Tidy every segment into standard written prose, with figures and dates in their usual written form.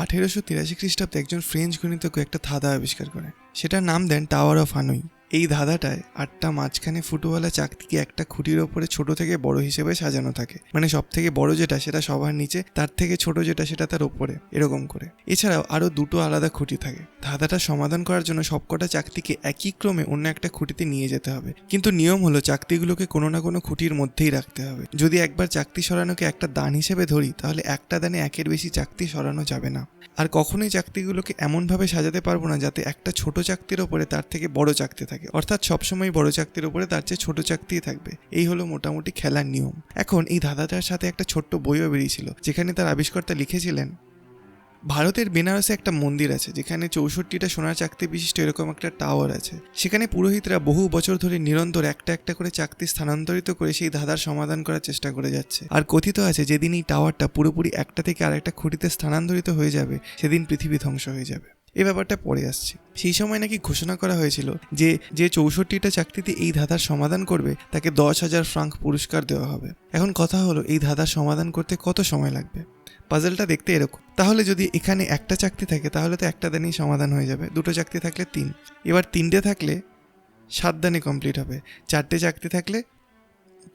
1883 খ্রিস্টাব্দে একজন ফ্রেঞ্চ গণিতজ্ঞ একটা ধাঁধা আবিষ্কার করেন। সেটার নাম দেন টাওয়ার অফ হানুই। এই ধাঁধাটায় 8টা মাঝখানে ফুটোওয়ালা চাকতিকে একটা খুঁটির ওপরে ছোট থেকে বড় হিসেবে সাজানো থাকে, মানে সব থেকে বড় যেটা সেটা সবার নিচে, তার থেকে ছোট যেটা সেটা তার ওপরে, এরকম করে। এছাড়াও আরো দুটো আলাদা খুঁটি থাকে। ধাঁধাটা সমাধান করার জন্য সবকটা চাকতিকে একই ক্রমে অন্য একটা খুঁটিতে নিয়ে যেতে হবে, কিন্তু নিয়ম হলো চাকতিগুলোকে কোনো না কোনো খুঁটির মধ্যেই রাখতে হবে। যদি একবার চাকতি সরানোকে একটা দান হিসেবে ধরি, তাহলে একটা দানে একের বেশি চাকতি সরানো যাবে না। আর কখনোই চাকতিগুলোকে এমনভাবে সাজাতে পারবো না যাতে একটা ছোট চাকতির ওপরে তার থেকে বড় চাকতি থাকে, অর্থাৎ সবসময় বড় চাকতির ওপরে তার চেয়ে ছোট চাকতিই থাকবে। এই হলো মোটামুটি খেলার নিয়ম। এখন এই ধাঁধাটার সাথে একটা ছোট্ট বইও বেরিয়েছিল, যেখানে তার আবিষ্কর্তা লিখেছিলেন, ভারতের বেনারসে একটা মন্দির আছে যেখানে 64টা সোনার চাকতি বিশিষ্ট এরকম একটা টাওয়ার আছে। সেখানে পুরোহিতরা বহু বছর ধরে নিরন্তর একটা একটা করে চাকতি স্থানান্তরিত করে সেই ধাঁধার সমাধান করার চেষ্টা করে যাচ্ছে। আর কথিত আছে যেদিন এই টাওয়ারটা পুরোপুরি একটা থেকে আরেকটা খুঁটিতে স্থানান্তরিত হয়ে যাবে, সেদিন পৃথিবী ধ্বংস হয়ে যাবে। এই ব্যাপারটা পরে আসছে। সেই সময় নাকি ঘোষণা করা হয়েছিল যে 64টা চাকতিতে এই ধাঁধার সমাধান করবে তাকে 10,000 ফ্রাঙ্ক পুরস্কার দেওয়া হবে। এখন কথা হলো, এই ধাঁধার সমাধান করতে কত সময় লাগবে? পাজলটা দেখতে এরকম। তাহলে যদি এখানে একটা চাকতি থাকে তাহলে তো একটা দানেই সমাধান হয়ে যাবে, দুটো চাকতি থাকলে 3, এবার 3টে থাকলে 7 দানে কমপ্লিট হবে, 4টে চাকতি থাকলে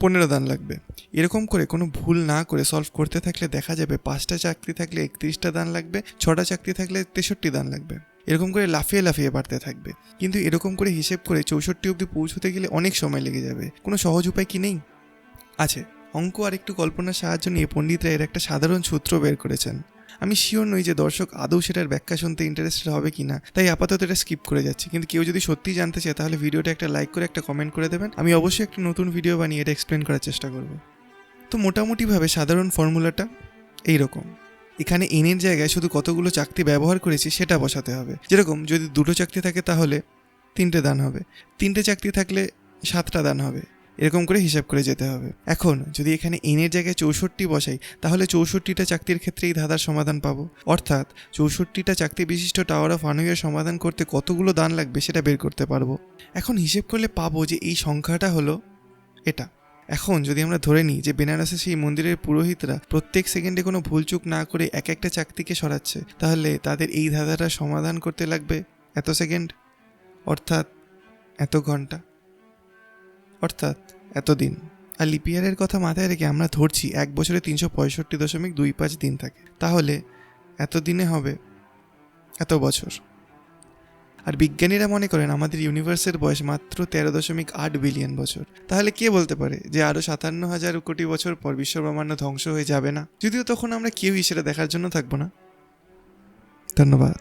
15 দান লাগবে। এরকম করে কোনো ভুল না করে সলভ করতে থাকলে দেখা যাবে 5টা চাকতি থাকলে 31টা দান লাগবে, 6টা চাকতি থাকলে 63 দান লাগবে। এরকম করে লাফিয়ে লাফিয়ে বাড়তে থাকবে। কিন্তু এরকম করে হিসেব করে 64 অবধি পৌঁছতে গেলে অনেক সময় লেগে যাবে। কোনো সহজ উপায় কি নেই? আছে। অঙ্ক আর একটু কল্পনার সাহায্য নিয়ে পণ্ডিতরা এর একটা সাধারণ সূত্র বের করেছেন। আমি শিওর নই যে দর্শক আদৌ সেটার ব্যাখ্যা শুনতে ইন্টারেস্টেড হবে কিনা, তাই আপাতত এটা স্কিপ করে যাচ্ছি। কিন্তু কেউ যদি সত্যিই জানতে চায় তাহলে ভিডিওটা একটা লাইক করে একটা কমেন্ট করে দেবেন। আমি অবশ্যই একটা নতুন ভিডিও বানিয়ে এটা এক্সপ্লেন করার চেষ্টা করব। তো মোটামুটিভাবে সাধারণ ফর্মুলাটা এইরকম। এখানে এনের জায়গায় শুধু কতগুলো চাকতি ব্যবহার করেছি সেটা বসাতে হবে। যেরকম যদি 2টো চাকতি থাকে তাহলে 3টে দান হবে, 3টে চাকতি থাকলে 7টা দান হবে, এরকম করে হিসাব করে যেতে হবে। এখন যদি এখানে এনের জায়গায় 64 বসাই তাহলে 64টা চাকতির ক্ষেত্রে এই ধাঁধার সমাধান পাবো, অর্থাৎ 64টা চাকতি বিশিষ্ট টাওয়ার অফ হানুইয়ের সমাধান করতে কতগুলো দান লাগবে সেটা বের করতে পারবো। এখন হিসেব করলে পাবো যে এই সংখ্যাটা হলো এটা। এখন যদি আমরা ধরে নিই যে বেনারসে সেই মন্দিরের পুরোহিতরা প্রত্যেক সেকেন্ডে কোনো ভুলচুক না করে এক একটা চাকতিকে সরাচ্ছে, তাহলে তাদের এই ধাঁধাটা সমাধান করতে লাগবে এত সেকেন্ড, অর্থাৎ এত ঘন্টা, অর্থাৎ এতদিন। আর লিপিয়ারের কথা মাথায় রেখে আমরা ধরছি 1 বছরে 365.25 দিন থাকে, তাহলে এত দিনে হবে এত বছর। আর বিজ্ঞানীরা মনে করেন আমাদের ইউনিভার্সের বয়স মাত্র 13.8 বিলিয়ন বছর। তাহলে কে বলতে পারে যে আরও 57,000 কোটি বছর পর বিশ্বব্রহ্মাণ্ড ধ্বংস হয়ে যাবে না? যদিও তখন আমরা কেউই সেটা দেখার জন্য থাকবো না। ধন্যবাদ।